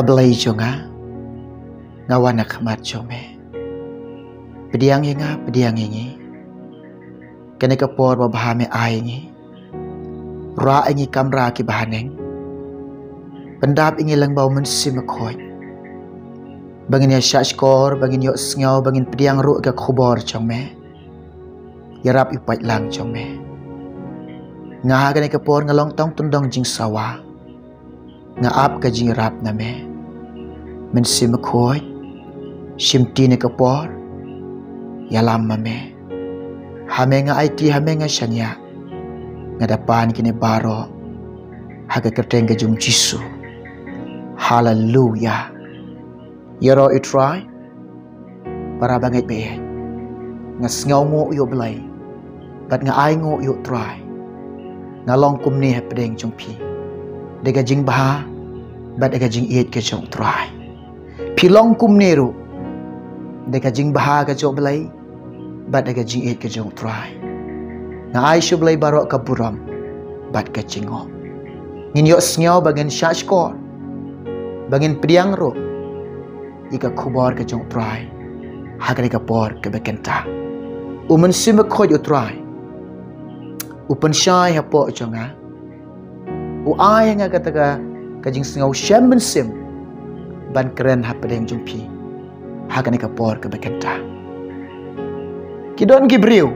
ablay jonga ngawana khamat jome pediang yenga pediang yengi kene kapor babahame aingi ra ingi kamra ki bahaneng pendap ingi langbau mensim khoi bangin ya syashkor bangin yo sngau bangin pediang ru ka khubor jome yarap ipat lang jome nga kene kapor ngalong tong tundong jing sawa nga ap ka jing rap name mensim khoi shimti ne kapor yalam mame hame nga IT hame nga shanya nga dapan kini baro haga kerteng ke jung Jisu hallelujah yaro itry para banget be nga sngaw ngo yo blai bat nga ai ngo yo try nga long kum ni hapdeng jung pi dega jing baha bat dega jing iet ke jung try pi long kum ni ru dega jing baha ka jung blai bat dega jing iet ke jung try nga ai shu blai baro ka buram bat ka jingo ngin yo sngaw bagen shashkor bangin priang ro ika khubor ka jung try hagre ka por ka bekenta umen sim kho yo try upan shai ha po jonga u ai nga kataga ka jing sngaw shem sim ban kren ha pedeng jung pi hagane ka por ka bekenta kidon gibriu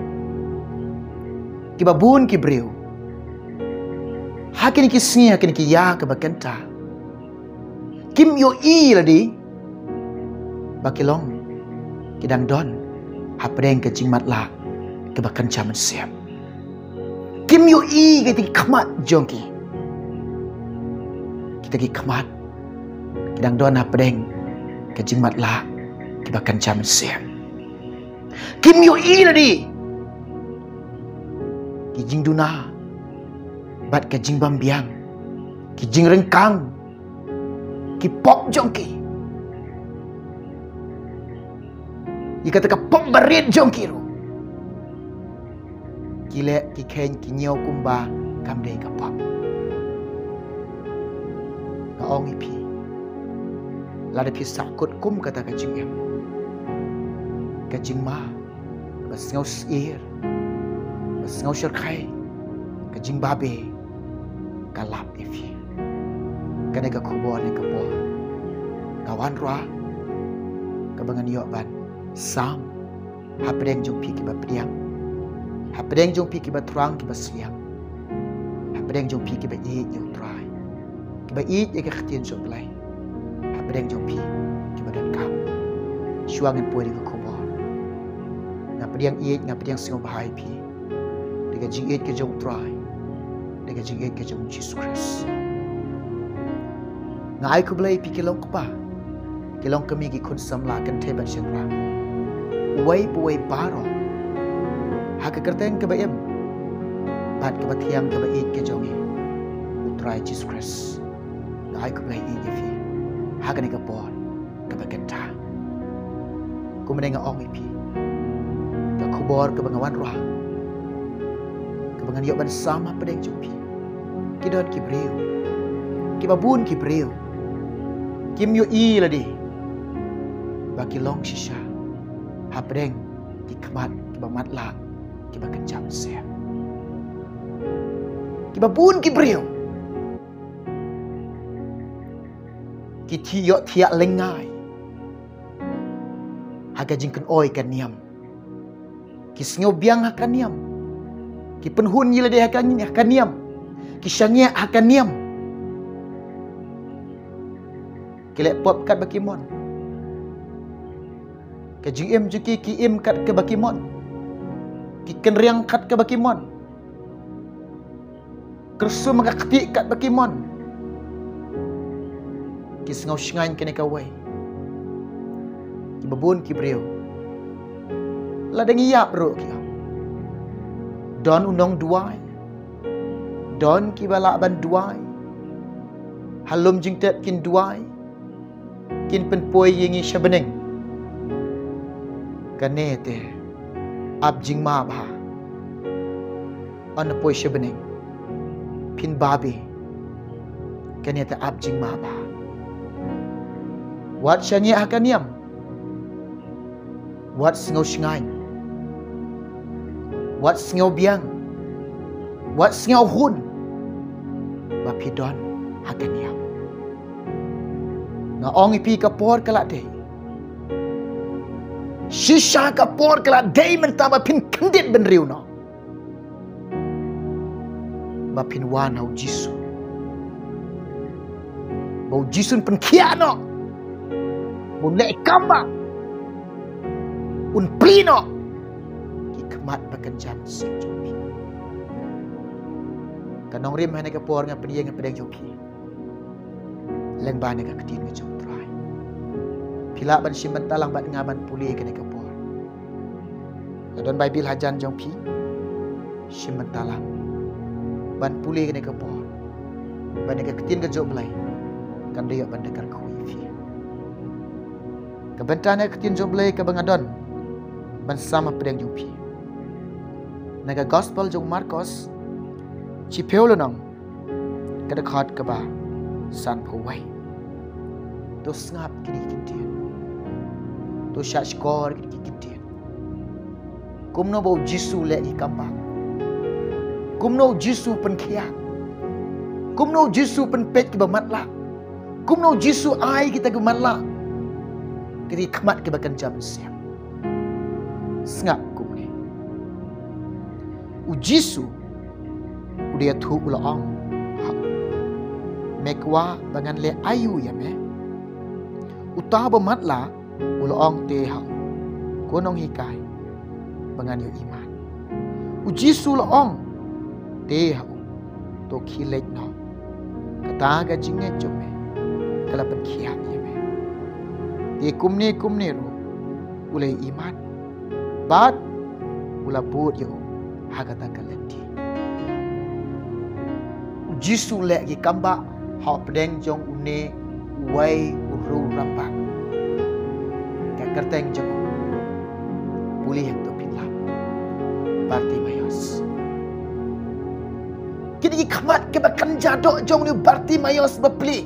kibabun kibriu hakini kisni hakini ki ya ka bekenta kim yo i ladi bakilong kidang don hapdeng ke jingmat la ke bakan chaman siap kim yo i ke ti khamat jongki kita ki khamat kidang don hapdeng ke jingmat la ke bakan chaman siap kim yo i ladi ki jing duna bat ke jing bambiang ki jing rengkang ki pop jongki ika taka pop barit jongki ru kile ki ken ki nyau kumba kamde ka pop ka ong ipi lada pi sakut kum kata ka jing em ka jing ma ka sngaw sir ka sngaw shar khai ka jing babe ka lap ifi kane ka khubor ne ka por kawan ra ka bangan yo ban sam hapdeng jong pi ki ba priang hapdeng jong pi ki ba trang ki ba siang hapdeng jong pi ki ba i yo try ki ba i ye ka khtien so blai hapdeng jong pi ki ba dan kam shuang en poi ka khubor na priang i nga priang sing bahai pi de ka jing i ke jong try de ka jing i ke jong Jesus Christ nga ai ku blai pi ki long pa ki long kami ki kun samla kan te ban shin ra Uway buway baro haka kerteng ke bayam bat ke batiang ke bait ke jongi utrai Jesus Christ ai ku blai i fi haka ni ka por ke bakenta ku menenga ong ipi ka khubor ke bangawan roh ke bangan yo ban sama pedeng jumpi kidon ki breu ki babun ki breu kim yo i ladi baki long shisha hapdeng ki khamat ki bamat la ki bakencam se ki babun ki breu ki thiyo thia lengai haga jingkan oi kan niam ki sngo biang hakan niam ki penhun yila de hakan niam ki shania hakan niam ki lek pop kat bakimon ke jim juki ki im kat ke bakimon ki kenriang kat ke bakimon kersu mengakti kat bakimon ki sengau shingain kene kawai ki babun ki breu la dengi yap ro ki don unong duai don ki bala ban duai halum jingtet kin duai kin penpoi yengi shabeneng kanete abjing ma ba an poi shabeneng pin babi kanete abjing ma ba Wat syanya hakaniam. Wat sengau syengai. Wat sengau biang. Wat sengau hun. Bapidon hakaniam. Ngaong ipi kapor kelak deh. Shisha kapor kelak deh mentama pin kendit ben riu no. Bapin wan hau Jisu. Bau Jisun pen kia no. Bau lek kamba. Un plino. Ki kemat bakanjan sing joki. Kanong rim hane kapor nga pediang nga pedang joki. Leng bane ka kedin nga jom try. Pila ban simban talang bat ngaban puli kene kapor. Adon Bible hajan jong pi. Simban talang. Ban puli kene kapor. Ban ka kedin nga jom belai. Kan dia ban dekar kui fi. Kabentana kedin jom belai ka bangadon. Ban sama pedang jong pi. Naga gospel jong Marcos Cipeolonong kadakhat kaba san phawai to ngap kini kintian to shashkor kini kintian kumno bau Jisu le ikamba kumno Jisu pen khia kumno Jisu pen pet ki bamatla kumno Jisu ai kita ke matla kini khmat ke bakan jam siam ngap kumne u Jisu dia thu ulaong mekwa bangan le ayu ya me uta bamatla ulaong te ha konong hikai bangan yo iman uji su laong te ha to khilek no kata ga jinge jome kala pen khia ya me te kumne ro ulai iman bat ula bot yo hagata kalenti Jisu lagi kamba hak pedeng jong une wai uru rampak tak kerteng jong pulih to pinlam Bartimayos kini khamat ke bakan jadok jong ni Bartimayos bepli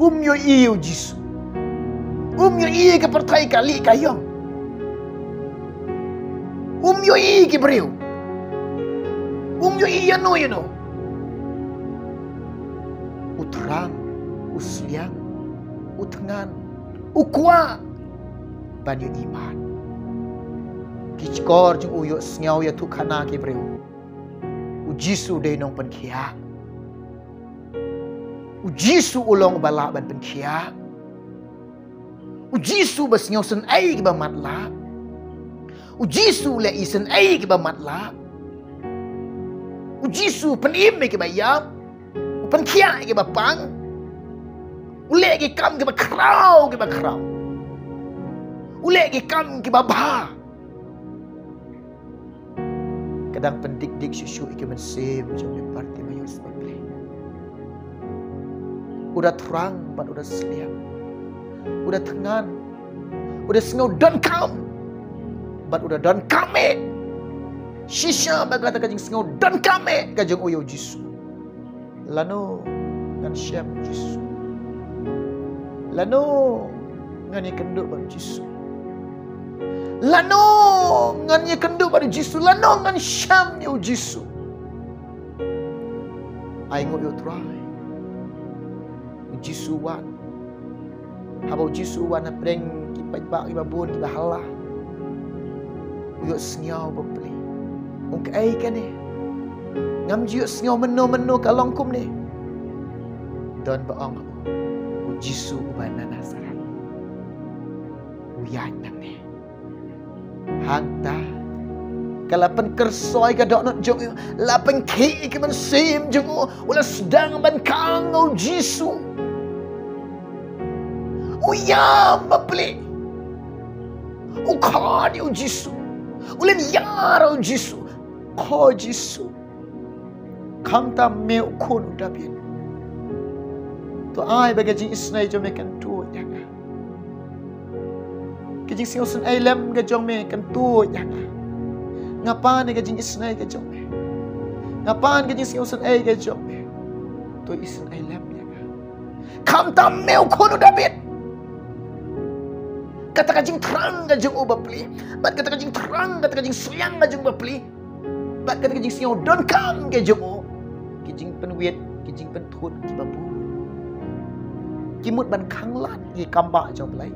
yo iyo Jisu yo iyo ke pertai kali kayong yo iyo ke beriu yo iya no you know. Utrang, usliang, utengan, ukwa, banyu iman. Kichkor jung uyo sngau ya tu khana ke breu. Ujisu de nong pen khia. Ujisu ulong bala ban pen khia. Ujisu bas ngau sen ai ke ba matla. Ujisu le isen ai ke ba matla. Jisu penim ke bayam, pen kia ke bapang, ule ke kam ke bakrau ke bakrau, ule ke kam ke babha. Kadang pendik-dik susu ke mensem jom Bartimayos bapli. Udah terang, bat udah seliam, udah tengan, udah sengau dan kam, bat udah dan kame. Shisha bagata kajing sengau dan kame kajing uyo Jisu. Lano ngan syam Jisu. Lano ngan ye kenduk bar Jisu. Lano ngan ye kenduk bar Jisu. Lano ngan syam yo Jisu. Ai ngo yo try. Jisu wan. Habau Jisu wan apreng ki pajbak ki babun ki bahala. Uyo sengau bepli. Ung ai kan ni ngam jiu sngau meno kalong kum ni don baong u Jisu ubana Nazaret u yan nang ni hang ta kalapan kersoi ka dok not jong lapan ki ke man sim jong ula sedang ban kang u Jisu u yam bapli u khadi u Jisu ulen yar u Jisu Ko Jisu Kamta meu kun udapin To ai bagajing isnay jom me kan tu yanga Kajing singosun ay lem gajong me kan tu yanga Ngapan gajing isnay gajong me Ngapan gajing singosun ay gajong me To isun ay lem yanga Kam tam meu kono David. Kata kajing terang kajing ubapli. Bat kata kajing terang, kata kajing siang kajing ubapli. Bat kata kajing siang don kam kajing o. Kajing penwit, kajing pentut kibabu. Kimut ban kanglat ye kamba jom lai.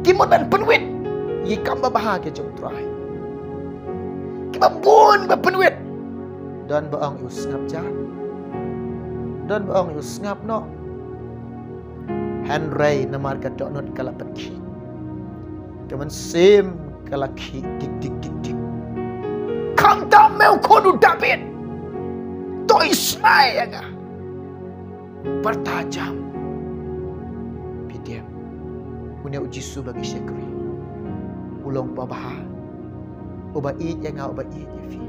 Kimut ban penwit ye kamba bahagia jom try. Kibabun ba penwit. Dan baang yu ngap jan. Dan baang yu ngap no. Henry namar ka donot kala penki. Kaman sim kala ki dik dik dik dik. Kam tam meu kodu David. Toi snai aga. Bertajam. Pidiam. Punya ujisu bagi syekri. Ulong babaha. Uba eat yang uba eat ya fi.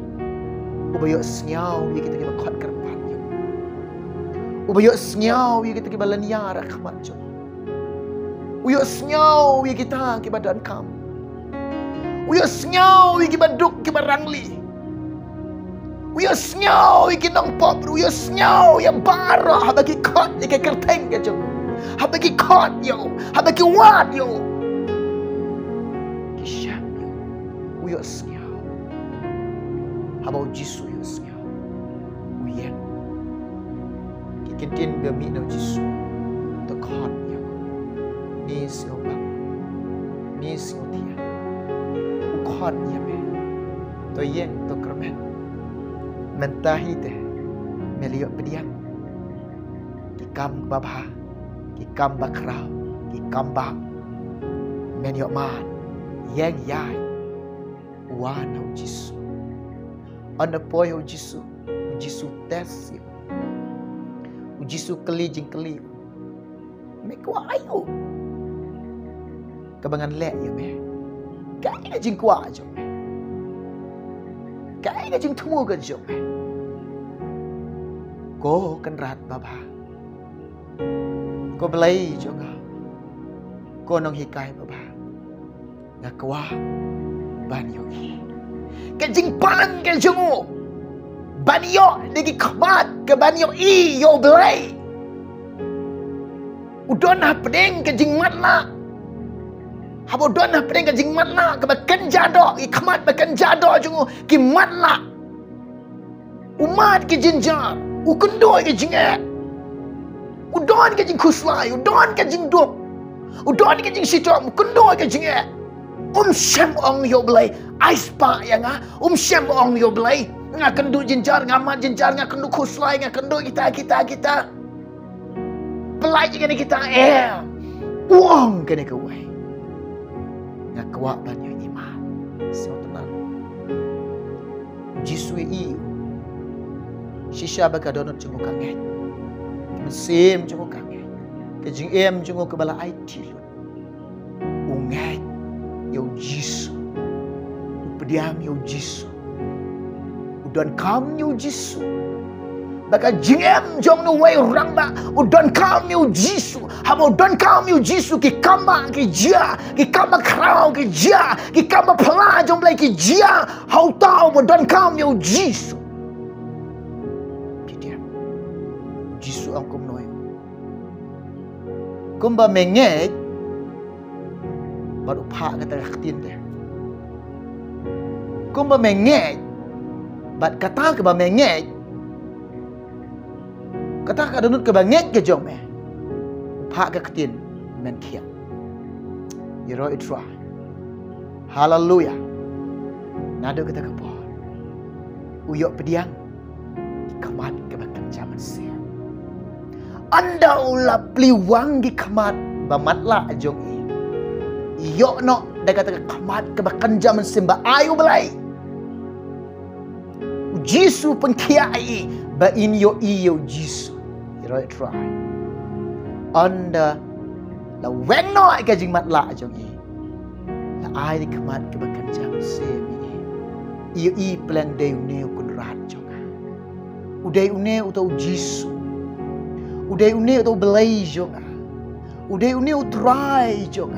Uba yok snyau ye kita ke khot kerpan yo. Uba yok snyau ye kita ke balania rakmat jo. Uyok senyau ye kita ke badan kam. Uyok senyau ye ke baduk ke barangli. Uyok senyau ye ke nong pop. Uyok senyau ye barah bagi kot ye ke kerteng ke jo. Habagi kot yo, habagi wat yo. Kisham yo. Uyok senyau. Habau jisu yo senyau. Uyek. Kikintin bami no jisu. The kot yo. Ni siyo bang, ni siyo tiyan. Ukot niya me, to yeng to kermen. Mentahi teh, meliyok pediang. Kikam babha, kikam bakrau, kikam bang. Menyok man, yeng yai. Wan hau jisu. Anda poi hau jisu, jisu tes yo. Jisu keli jing keli. Mekwa ayo. Kebangan lek ya me. Kai ga jing kwa jo me. Kai ga jing thumu ga jo me. Ko kan rat baba. Ko belai jo nga. Ko nong hikai baba. Nga kwa ban yo i. Ka jing pan ga jo. Ban yo lagi khmat ke ban yo i yo belai. Udon ha pedeng ka jing mat la. Habo don ha pedeng ka jing mat la ka bakan jado i khmat bakan jado jungu ki mat la. Umat ki jinjar, ukundo ki jinge. Udon ka jing kuslai, udon ka jing dop. Udon ka jing sitom, ukundo ka jinge. Shem ong yo belai, ais pa ya nga. Shem ong yo belai, nga kendu jinjar, ngamat jinjar, nga kendu kuslai, nga kendu kita. Pelai jika kita uang kena kawai. Nga kawak banyak iman. So tenang. Jisui iyo. Shisha baka donut jenguk kangen. Mesim jenguk kangen. Kejing jenguk kebala IT. Ungai. Yau jisu. Pediam yau jisu. Udan kam yau jisu. Baka jingem jong no way ramba udon kam yu jisu habo don kam yu jisu ki kamba ki jia ki kamba krau ki jia ki kamba pala jong blai ki jia how tau bo don kam yu jisu kidia jisu ang kum noy kumba menge baru pa kata raktin deh kumba menge bat kata ke ba menge kata ka donut ke banget ke jong me. Pak ke ketin men kiam. Yero itwa. Hallelujah. Nado kita ke po. Uyok pediang. Kamat ke bakan zaman sia. Anda ula pliwang di kamat bamatla jong i. Yok no da kata kamat ke bakan zaman simba ayu belai. Jisu pengkiai ba in yo iyo jisu. Right try. Anda la weng no ka jing mat la jong i. La ai di kemat ke bakan jam se mi. Iyo i plan de une kun rat jong. Udai une utau jisu. Udai une utau belai jong. Udai une utrai jong.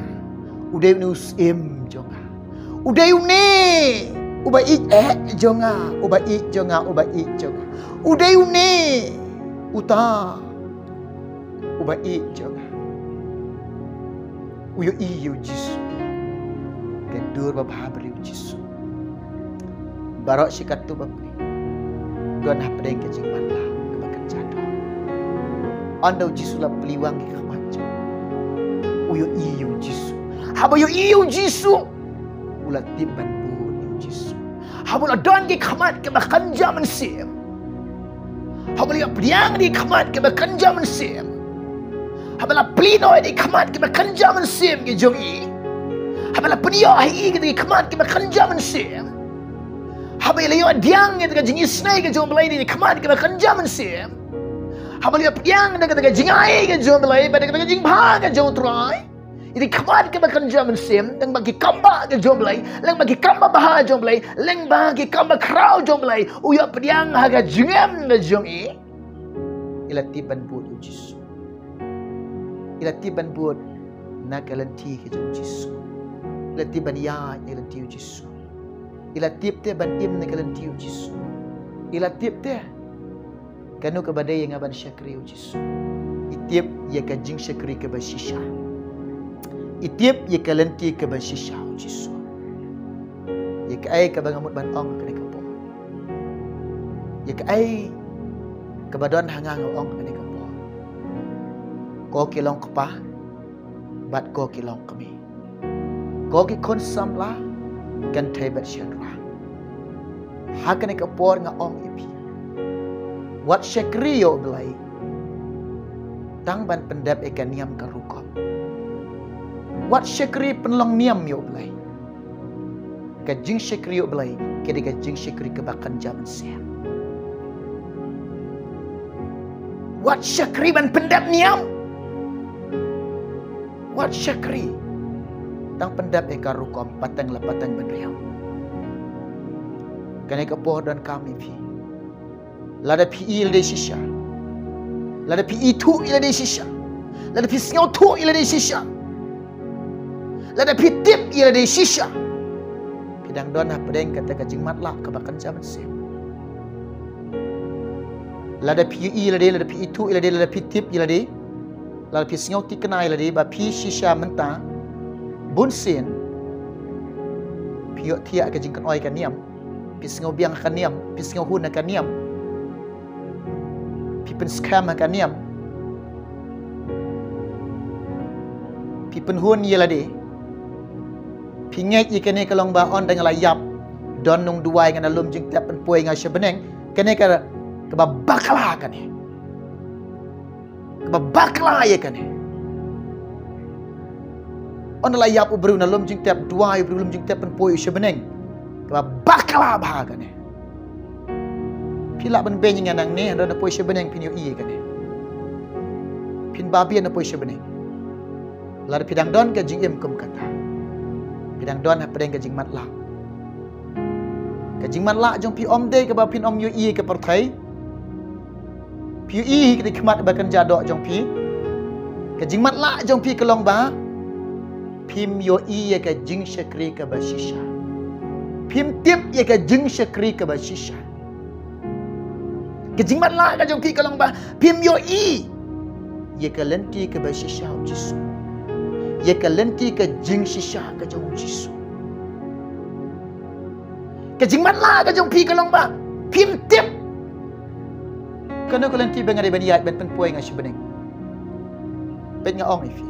Udai une usim jong. Udai une uba ik jong. Uba ik jong. Uba ik jong. Udai une uta Uba i jonga. Uyo iyo Jisu. Kedur babhabri Jisu. Barok sikatu babri. Don hapdeng ke jingman lah kebakan jado. Anda Jisu lah peliwang ke kamajo. Uyo iyo Jisu. Haba yo iyo Jisu. Ulat tiban bu Jisu. Haba la don ke kamat ke bakan jaman sim. Haba la priang di kamat ke bakan jaman sim. Haba la plino di kamat ke bakan jaman sim ke jongi. Haba la penio hi ke kamat ke bakan jaman sim. Haba la yo diang ke jingi snai ke jom belai di kamat ke bakan jaman sim. Haba la priang ke jingai ke jom belai pada ke jing bha ke jom trai. Ini kamat ke bakan jaman sim, lang bagi kamba ke jomlay, lang bagi kamba baha jomlay, lang bagi kamba kraw jomlay, uya pediang haga jengem na jongi. Ilatiban buat Jisu. Ilatiban buat nagalanti ke jom Jisu. Ilatiban ya nagalanti Jisu. Ilatip te ban im nagalanti Jisu. Ilatip te kanu ke badai yang aban syakri Jisu. Itip ya ka jing syakri ke basisha. Itip ye kalenti ke basisha Jisu. Ye kai ke bangamut ban ong ke kapo. Ye kai ke badon hangang ong ke kapo. Ko kilong kapa bat ko kilong kami. Ko ki kon samla kan taibat syanra. Hakane kapo nga ong ipi. Wat syakriyo belai. Tang ban pendap ikan niam karukom. Wat syakri penlong niam yo belai. Kajing syakri yo belai. Kedi kajing syakri kebakan jaman siam. Wat syakri ban pendap niam. Wat syakri. Tang pendap eka rukom patang lapatang benriam. Kene kepoh dan kami pi. Lada pi il de shisha. Lada pi itu il de shisha. Lada pi singau tu il de shisha. Lada pitip ia dari shisha. Pidang dona pedeng kata kajing matlah kebakan zaman sim. Lada pi ia dari lada pi itu ia dari lada pitip ia dari. Lada pi singau ti kena ia dari ba pi shisha mentah. Bun sin. Pi tia kajing kan oi kan niam. Pi singau biang kan niam, pi singau hun kan niam. Pi pen scam kan niam. Pi pen hun ia dari. Pingat ikan ni kalau ba on dengan layap don nung duai dengan alum jing tiap penpuai dengan sebeneng kene ke bakala kan ni. Bakala ya kan ni. On layap ubru alum jing tiap duai ubru alum jing tiap penpuai sebeneng. Bakala bah kan ni. Pila ben ben dengan nang ni ada puai sebeneng pinyo i kan ni. Pin babi na puai sebeneng. Lar pidang don ke jing em kum kata. Pidang don ha pedeng kajing matla. Kajing matla jong pi om de ke ba pin om yu i ke pertai. Pi i ke dikmat bakan jadok jong pi. Kajing matla jong pi kelong ba. Pim yo i ke jing syakri ke basisha. Pim tip ye ke jing syakri ke basisha. Kajing matla ka jong pi kelong ba. Pim yo i ye ke lenti ke basisha Jisu. Ye ke lenti ke jing shisha ke jong Jisu. Ke jing matla ke jong pi kalong ba. Pim tip. Kena ke lenti bengai baniat ben penpuai ngai sebeneng. Bet nga ong ifi.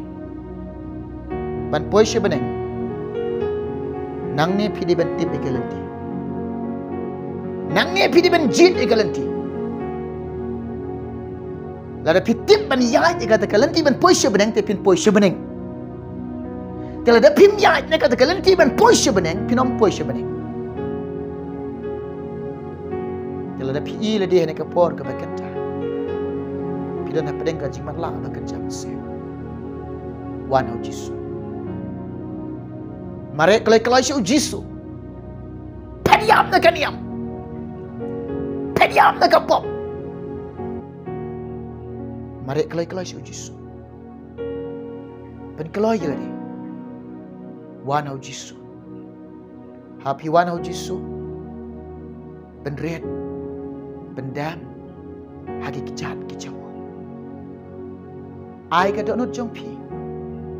Ban puai sebeneng. Nang ni pi di ben tip ke lenti. Nang ni pi di ben jit ke lenti. Lada pi tip ban yai kata ke lenti ben puai sebeneng te pin puai sebeneng. Kalau ada pim yai nak kata kalian tiban push sebeneng, pinom push sebeneng. Kalau ada pi le dia nak kapor ke bakanta. Pidana pedeng ka jimat la bakan jam se. Wan au Jisu. Mare kelai syu Jisu. Pediam na kaniam. Pediam na kapop. Mare kelai syu Jisu. Pen kelai le dia. Wan au Jisu. Happy wan au Jisu. Penred. Pendam. Hagi kejat kejauh. ai ka donut jong pi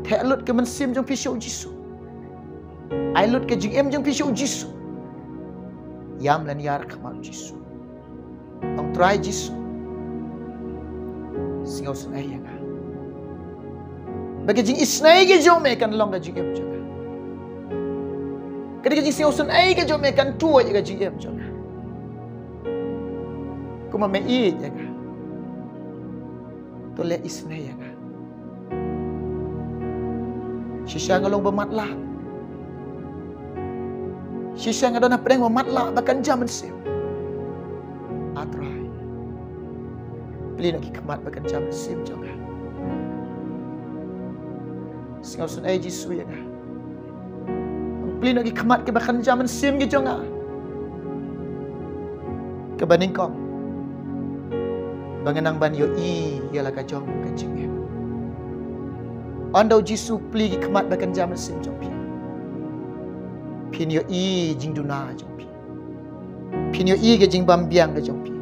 the lut ke man sim jong pi show jisu ai lut ke jing em jong pi show jisu yam lan yar khamal jisu ong try jisu singaw sun ai ya bagi jing isnai ke jong me kan long ka jing em jong ka jing singaw sun ai ke jong me kan tu ya ka jing em jong kuma me I ya ka to le isnai ya ka shisha ngalong bermat lah. Shisha ngadon na pedeng bermat lah bahkan zaman sim. Atrai. Beli nak kemat bahkan zaman sim jangan. Singaw sun ai jisu ya nga. Beli nak kemat ke bahkan zaman sim ke jangan. Kebaning kong. Banganang ban yo I ialah kajong kajing. Andau Jisu pli kemat bahkan zaman sim jong pi. Pin yo I jing duna jong pi. Pin yo I ke jing bambiang ke jong pi.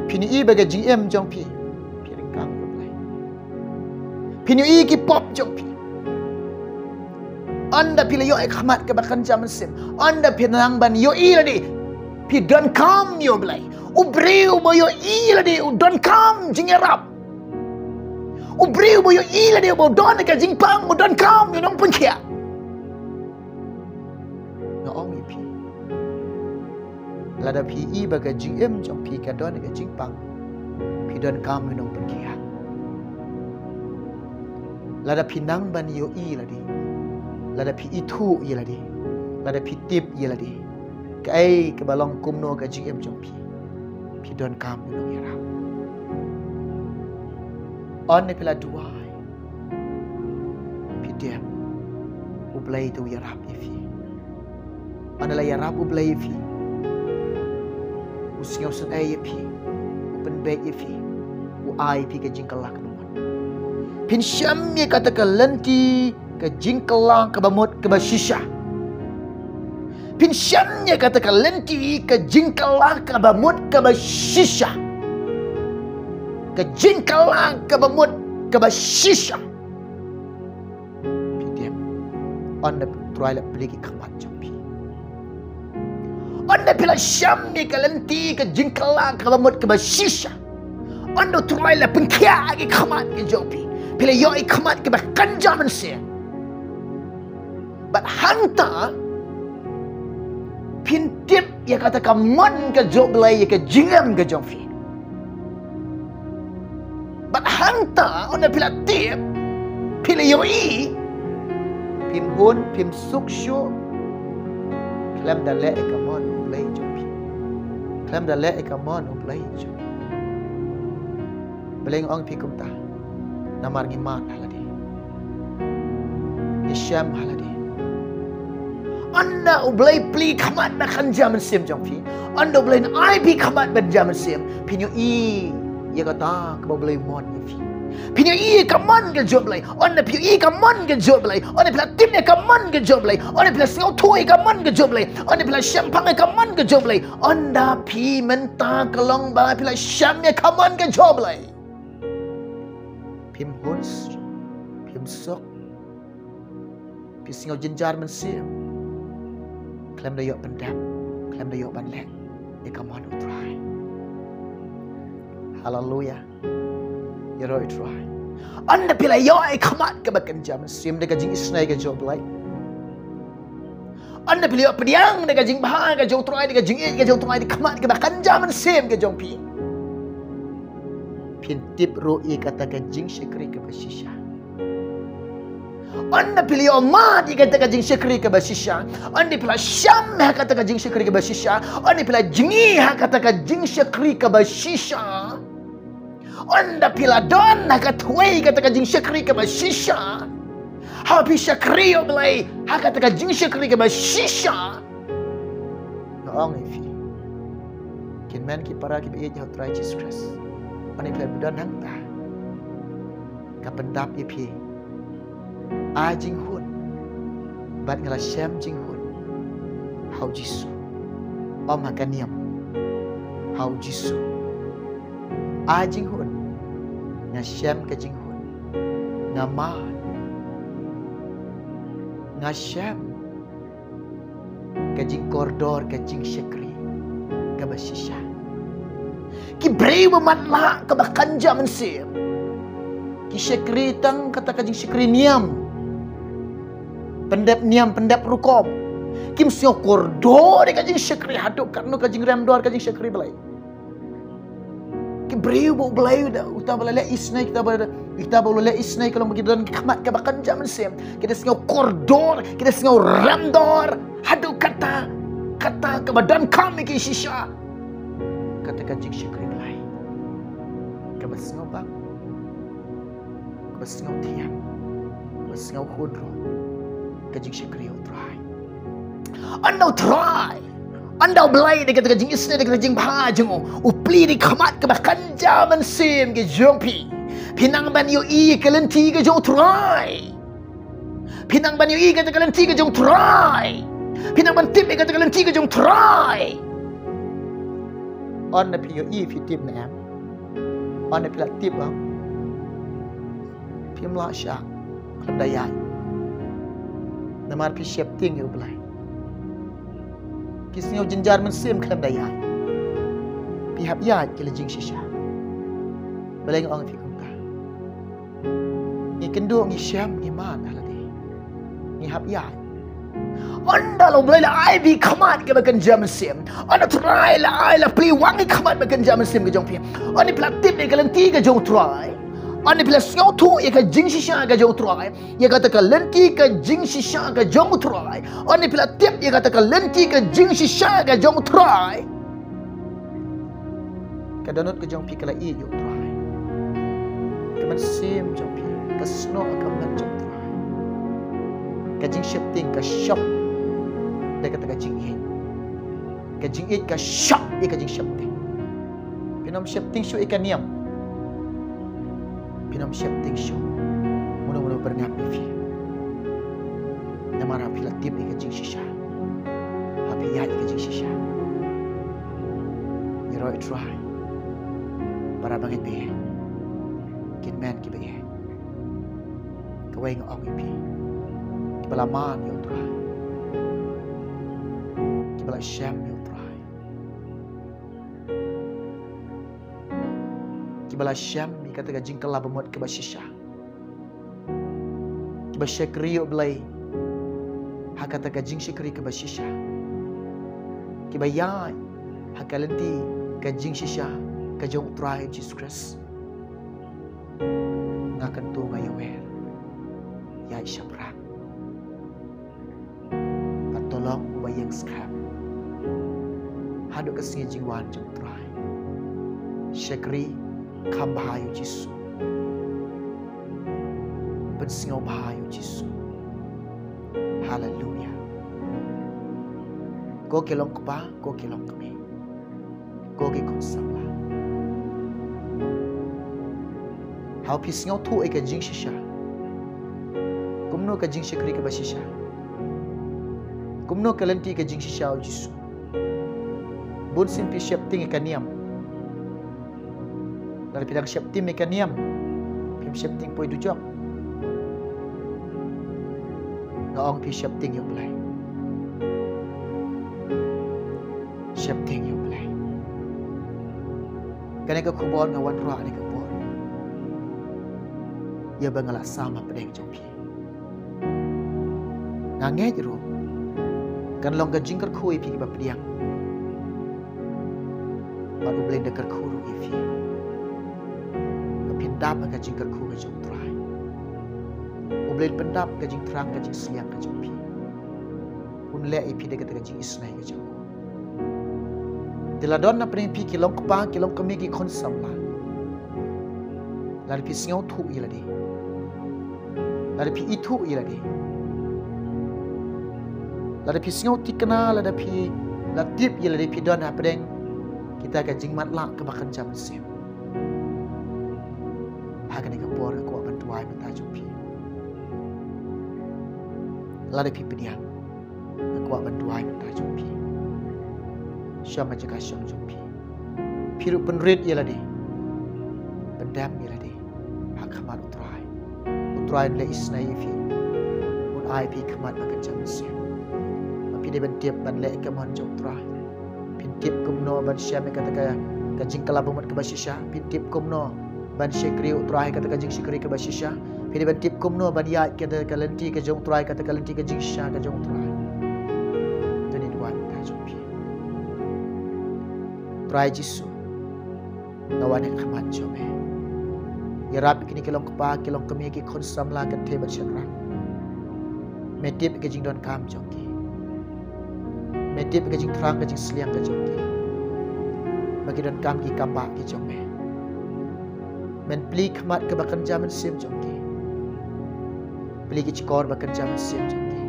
Pin yo I baga jing em jong pi. Pi ringkang yo play. Pin yo I ki pop jong pi. Anda pila yo kemat ke bahkan zaman sim. Anda pinang ban yo I ladi. Pi don kam yo play. Ubriu mo yo I ladi. Don kam jing erap. Ubriu mo yo I ladi mo don ka jing pang mo don kam yo nong punkia. No ong I pi. Lada pi I baga jing em jong pi ka don ka jing pang. Pi don kam yo nong punkia. Lada pi nang ban yo I ladi. Lada pi itu I ladi. Lada pi tip I ladi. Ka ai ke balong kumno ka jing em jong pi. Pi don kam yo nong yarap. On ne pela duai pidem ublay tu yarap ifi anala yarap ublay ifi usingaw sun ay ifi upen be ifi u ai pi ka jingkalak naman pin syam ye kata ka lenti ka jingkalak ka bamot ka basisha pin syam ye kata ka lenti ka jingkalak ka bamot ka basisha ke jingkalang ke bamut ke basisha pidem anda try la beli kemat jampi anda pila syam ni kalenti ke jingkalang ke bamut ke basisha anda try la pengkia ke kemat ke jampi pila yo kemat ke bahkan zaman se but hanta pintip ya kata kaman ke joblay ke jingam ke jampi but hanta ona pila tip pila yo I pim hun pim suksyo klam da le ekamon play jopi klam da le ekamon play jo beleng ong pi kumta namar ngimat haladi isyam haladi anda ublay pli kamat na kan zaman sim jopi anda ublay ai pi kamat ben zaman sim pinyo I ya kata kau boleh mon ifi. Pinyo I kaman ke job lay. Ona pinyo I kaman ke job lay. Ona pila tim ne kaman ke job lay. Ona pila singaw tuai kaman ke job lay. Ona pila syampang kaman ke job lay. Onda pi menta kelong ba pila syam ya kaman ke job lay. Pim huns, pim sok. Pi singaw jenjar mensim. Klaim da yok pendam, klaim da yok banlek. Ya kaman utrai. Hallelujah. You know it right. Anda pila yo kemat ke bahkan jam sim de jing isnai ke job lai. Anda pila yo pediang de jing bahang ke jauh trai de jing ke jauh trai de kemat ke bahkan jam sim ke jong pi. Pin tip ro I kata ke jing syekri ke basisha. Anda pila yo ma di kata ke jing syekri ke basisha. Anda pila syam ha kata ke jing syekri ke basisha. Anda pila jingi ha kata ke jing syekri ke basisha. Anda pila don hakat huay kata ka jing syakri ka basisha. Habi syakri o belay hakat ka jing syakri ka basisha. Noong ifi. Kinman ki para ki biye jauh try Jesus Christ. Ani pila budan hangta. Kapendap ifi. A jing hun. Bat ngala syam jing hun. Hau jisu. Om hakaniam. Hau jisu. A jing hun. Na syam ke jing hun ngaman ngasham kajing koridor kajing syakri kabasisha ki breu matla kabakanja mensim ki syakri tang kata kajing syakri niam pendap niam pendap rukom kim sio koridor kajing syakri haduk karno kajing ramdor kajing syakri belai ki breu bo belai dah uta bala isnai kita boleh isnai kalau begitu dan kamat kabakanja mensim kita sio koridor kita sio ramdor haduk kata ke badan kami ke shisha kata kajing syakri belai kabasngau bang kabasngau tiang kabasngau khudro kajing syakri try andau try andau belai dekat kajing isne dekat kajing bhajengo upli di kamat kabakanja mensim ke jompi pinang ban yo i kelenti ke jong try pinang ban yo i ke kelenti ke jong try pinang ban tip ke kelenti ke jong try on na pi yo i pi tip na am on na pi la tip am pi mla sha klam daya namar pi shep ting yo blai pi snyo jinjar men sim klam daya pi hap ya ke le jing shisha baleng ong pi kumta ni kendo ni syam ni man ala de ni hap ya anda lo boleh la ai bi kamat ke bakan jam sim anda try la ai la pli wangi kamat bakan jam sim ke jong pi ani platip ni kalenti ke jong try ani pla snyo tu ye ka jing shisha ke jong try ye kata ka lenti ke jing shisha ke jong try ani platip ye kata ka lenti ke jing shisha ke jong try ka danut ke jong pi kala i jong try ke man sim jong pi ka sno ka man jong try ka jing shifting ka shop dia kata kajing it ka shop dia kajing shifting pinam shifting show ikan niam pinam shifting show mudah-mudah bernap fi namara pila tip dia kajing shisha happy ya dia kajing shisha you right try para bangit be kin man ki be kawai ngong pi balaman yo try kibala syam yo try kibala syam ni kata kajing kala bemot ke basisha kiba syakri yo blai ha kata kajing syakri ke basisha kiba ya hakalenti kajing shisha kajong try Jesus Christ ngakan tu ngayawer ya isyaprak tolong bayang sekarang haduk kesini jingwan jeng try syakri kam bahayu Jisu pensingau bahayu Jisu haleluya go kelong kepa go kelong kami go ke konsamla hau pisingau tu eka jing shisha kumno ka jing syakri ke basisha kumno kalenti ke jing shisha o Jisu bun simpi shifting ikan niam dari pidang shifting ikan niam pim shifting poi dujok ngaong pi shifting yo belai shifting yo belai kane ka kubon ngawan ra ni ka bon ya bangala sama pedeng jompi ngange jero kan long ka jingkar khoi pi ba pdiang ba u blend ka khuru ifi pendap ka jingkar khu ka jong try u blend pendap ka jing trang ka jing siang ka jong pi un le ipi de ka jing isnai ka jong diladon na pring pi kilong pa kilong kami ki khonsam la lar pi singo thu ila de lar pi itu ila de lar pi singo tikna lar pi latip ila de pi don apreng kita ka jing mat la ka bakan jam sem ha ka ne ka por ko ban tuai mata jupi lar pi pediang ko ban tuai mata jupi syama jaga syam jupi piru penrit ila de pendam ila de ha kamar utrai try le isnai fi un ai pi khamat ba kan jam se ma pi de ban tiap ban le ka mon jong try pin tip kumno ban syam kata ka jing kala bumat ke basisha pin tip kumno ban shekri try kata ka jing shekri ke basisha pin ban tip kumno ban ya kata ka lenti ke jong try kata ka lenti ke jing sha ka jong try tani duan ka jong pi try jisu nawan ek khamat jome ya rab kini kilong kapa kilong kami ki khon samla kan the bat shakra me tip ke jing don kam jong ki me tip ke jing thrang ke jing sliang ke jong ki bagi don kam ki kamba ki jong me men pli khamat ke bakan jaman sim jong ki pli ki chikor bakan jaman sim jong ki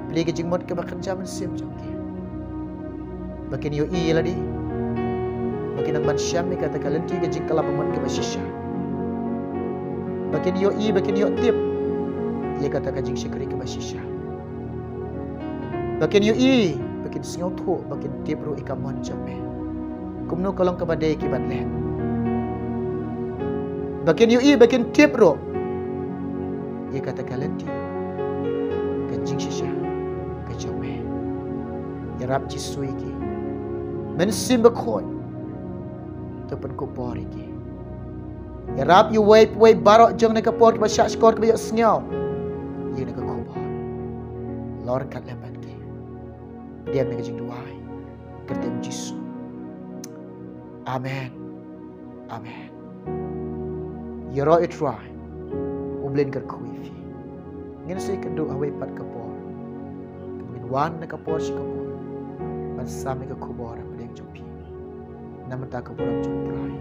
pli ki jing mot ke bakan jaman sim jong ki bakin yo i ladi bakin ang man syam mi kata kalenti ke jing kala baman ke basisha bakin yo i bakin yo tip ye kata ka jing shikri ke basisha bakin yo i bakin singau thu bakin tip ru ikamon jome kumno kolong ke badai ki badle bakin yo i bakin tip ru ye kata kalenti ke jing shisha ke jome ya rab jisui ki men sim bakhoi to pen ko bori ki ya rab you way barok jeng ne ka por ke basyak skor ke bayak sngau ye ne ka khobar lor kat lepan ki diam ne ka jing duai kertem jisu amen amen yero it try ublen ker khui fi ngin sei kendu away pat ka por ngin wan ne ka por shi ka por man sam ne ka khobor pedeng jong pi namata ka por jong try